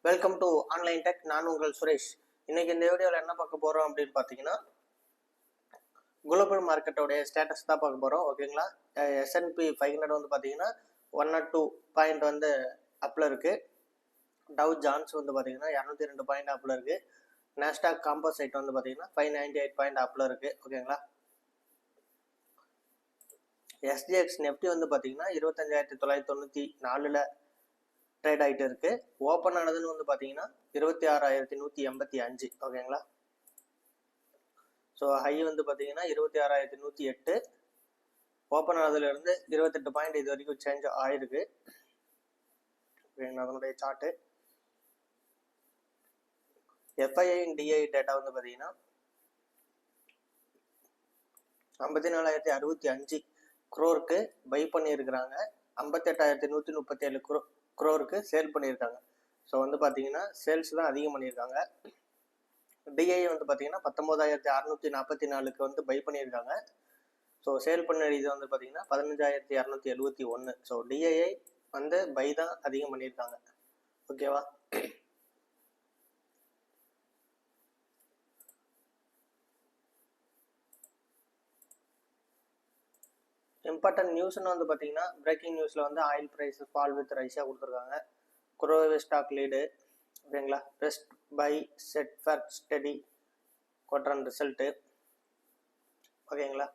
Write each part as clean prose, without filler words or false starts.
Welcome to online tech. நான் உங்கள் சுரேஷ். இன்னைக்கு இந்த வீடியோவில் என்ன பார்க்க போகிறோம் அப்படின்னு பார்த்தீங்கன்னா, குளோபல் மார்க்கெட்டோடைய ஸ்டேட்டஸ் தான் பார்க்க போகிறோம். ஓகேங்களா. S&P 500 வந்து பார்த்தீங்கன்னா 102 பாயிண்ட் வந்து அப்பில் இருக்குது. டவ் ஜான்ஸ் வந்து பார்த்தீங்கன்னா 202 பாயிண்ட் அப்பில் இருக்குது. நாஸ்டாக் காம்போசைட் வந்து பார்த்தீங்கன்னா 598 பாயிண்ட் அப்பில் இருக்குது. ஓகேங்களா. SGX நெஃப்டி வந்து பார்த்தீங்கன்னா 25,994 ட்ரேட் ஆகிட்டு இருக்கு. ஓப்பன் ஆனதுன்னு வந்து பார்த்தீங்கன்னா 26,185. ஓகேங்களா. ஸோ ஹை வந்து பார்த்தீங்கன்னா 26,108. ஓப்பன் ஆனதுலேருந்து 28 பாயிண்ட் இது வரைக்கும் சேஞ்ச் ஆயிருக்கு. அதனுடைய சார்ட்டு FII DI டேட்டா வந்து பார்த்தீங்கன்னா 54,065 க்ரோருக்கு பை பண்ணியிருக்கிறாங்க. 58,137 க்ரோருக்கு சேல் பண்ணியிருக்காங்க. ஸோ வந்து பார்த்தீங்கன்னா சேல்ஸ் தான் அதிகம் பண்ணியிருக்காங்க. டிஐ வந்து பார்த்தீங்கன்னா 19,644 வந்து பை பண்ணியிருக்காங்க. ஸோ சேல் பண்ண இது வந்து பார்த்தீங்கன்னா 15,271. ஸோ டிஐஐ வந்து பை தான் அதிகம் பண்ணியிருக்காங்க. ஓகேவா. இம்பார்ட்டன்ட் நியூஸ்ன்னு வந்து பார்த்தீங்கன்னா, பிரேக்கிங் நியூஸில் வந்து ஆயில் ப்ரைஸ் ஃபால் வித் ரைஸாக கொடுத்துருக்காங்க. குரோவே ஸ்டாக் லீடு. ஓகேங்களா. Best by set for study quarter result. ஓகேங்களா.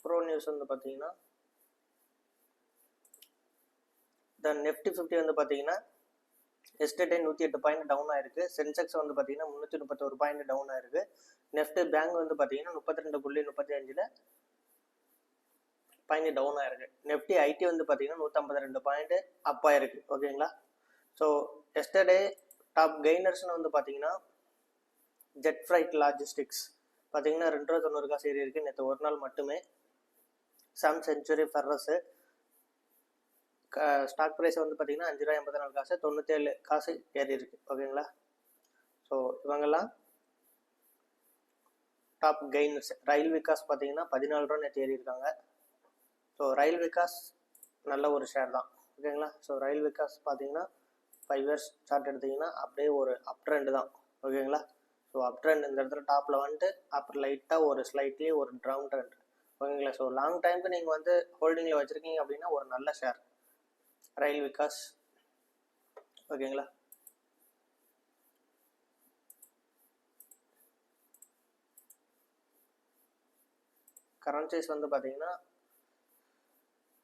ப்ரோ நியூஸ் வந்து பார்த்தீங்கன்னா, த நிஃப்டி 50 வந்து பார்த்தீங்கன்னா எஸ்டர்டே 108 பாயிண்ட் டவுன் ஆயிருக்கு. சென்செக்ஸ் வந்து பார்த்தீங்கன்னா 331 பாயிண்ட் டவுன் ஆயிருக்கு. நெஃப்ட் பேங்க் வந்து பார்த்தீங்கன்னா 32.35 பாயிண்ட் டவுன் ஆயிருக்கு. நெஃப்டி ஐடி வந்து பார்த்தீங்கன்னா 152 பாயிண்ட் அப் ஆயிருக்கு. ஓகேங்களா. ஸோ எஸ்டர்டே டாப் கெய்னர்ஸ்னு வந்து பார்த்தீங்கன்னா ஜெட் ஃப்ரைட் லாஜிஸ்டிக்ஸ் பார்த்தீங்கன்னா 2.90 காசு ஏறி இருக்கு நேற்று ஒரு நாள் மட்டுமே. சம் செஞ்சுரி ஃபெர்ரஸ் ஸ்டாக் ப்ரைஸ் வந்து பார்த்தீங்கன்னா 5.84 காசு 97 காசு ஏறி இருக்கு. ஓகேங்களா. ஸோ இவங்கெல்லாம் டாப் கெய்னர்ஸ். ரயில் விகாஸ் பார்த்தீங்கன்னா 14 ரூபா நேற்று ஏறி இருக்காங்க. ஸோ ரயில் விகாஸ் நல்ல ஒரு ஷேர் தான். ஓகேங்களா. ஸோ ரயில் விகாஸ் பார்த்தீங்கன்னா 5 இயர்ஸ் சார்ட் எடுத்திங்கன்னா அப்படியே ஒரு அப் ட்ரெண்ட் தான். ஓகேங்களா. ஸோ அப் ட்ரெண்ட் இந்த இடத்துல டாப்பில் வந்துட்டு அப்புறம் லைட்டாக ஒரு ஸ்லைட்லி ஒரு டவுன் ட்ரெண்ட். ஓகேங்களா. ஸோ லாங் டைமுக்கு நீங்கள் வந்து ஹோல்டிங்கில் வச்சுருக்கீங்க அப்படின்னா ஒரு நல்ல ஷேர் ரயில் விகாஸ். ஓகேங்களா. கரன்சிஸ் வந்து பார்த்தீங்கன்னா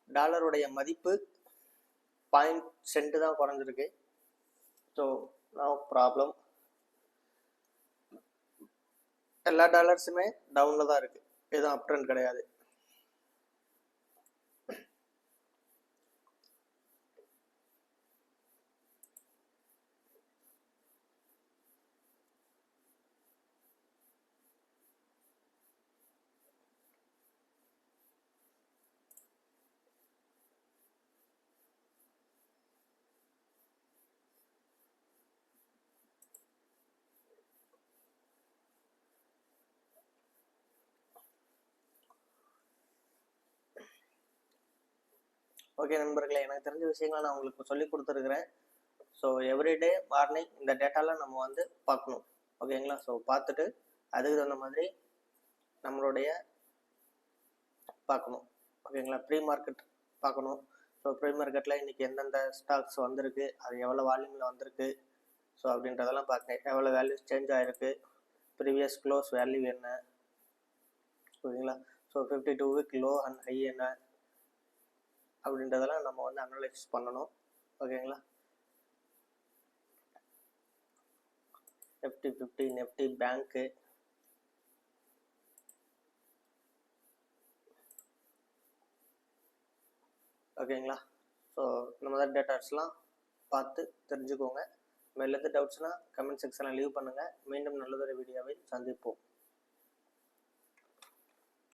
டாலருடைய மதிப்பு 0.0 சென்ட் தான் குறைஞ்சிருக்கு. So no problem. எல்லா டாலர்ஸுமே டவுனில் தான் இருக்குது. எதுவும் அப் ட்ரெண்ட் கிடையாது. ஓகே நண்பர்களே, எனக்கு தெரிஞ்ச விஷயங்களை நான் உங்களுக்கு சொல்லி கொடுத்துருக்குறேன். ஸோ எவ்ரிடே மார்னிங் இந்த டேட்டாலாம் நம்ம வந்து பார்க்கணும். ஓகேங்களா. ஸோ பார்த்துட்டு அதுக்கு தகுந்த மாதிரி நம்மளுடைய பார்க்கணும். ஓகேங்களா. ப்ரீ மார்க்கெட் பார்க்கணும். ஸோ ப்ரீ மார்க்கெட்டில் இன்றைக்கி எந்தெந்த ஸ்டாக்ஸ் வந்திருக்கு, அது எவ்வளோ வால்யூமில் வந்திருக்கு, ஸோ அப்படின்றதெல்லாம் பார்க்கணும். எவ்வளோ வேல்யூஸ் சேஞ்ச் ஆகிருக்கு, ப்ரீவியஸ் க்ளோஸ் வேல்யூ என்ன. ஓகேங்களா. So 52 week low and high என்ன அப்படின்றதெல்லாம் நம்ம வந்து அனலைஸ் பண்ணணும். ஓகேங்களா. நிஃப்டி 50, நிஃப்டி பேங்க்கு, ஓகேங்களா. ஸோ இந்த மாதிரி டேட்டாஸ்லாம் பார்த்து தெரிஞ்சுக்கோங்க. மேலே எது டவுட்ஸ்னால் கமெண்ட் செக்ஷனில் லீவ் பண்ணுங்கள். மீண்டும் நல்லதொரு வீடியோவை சந்திப்போம்.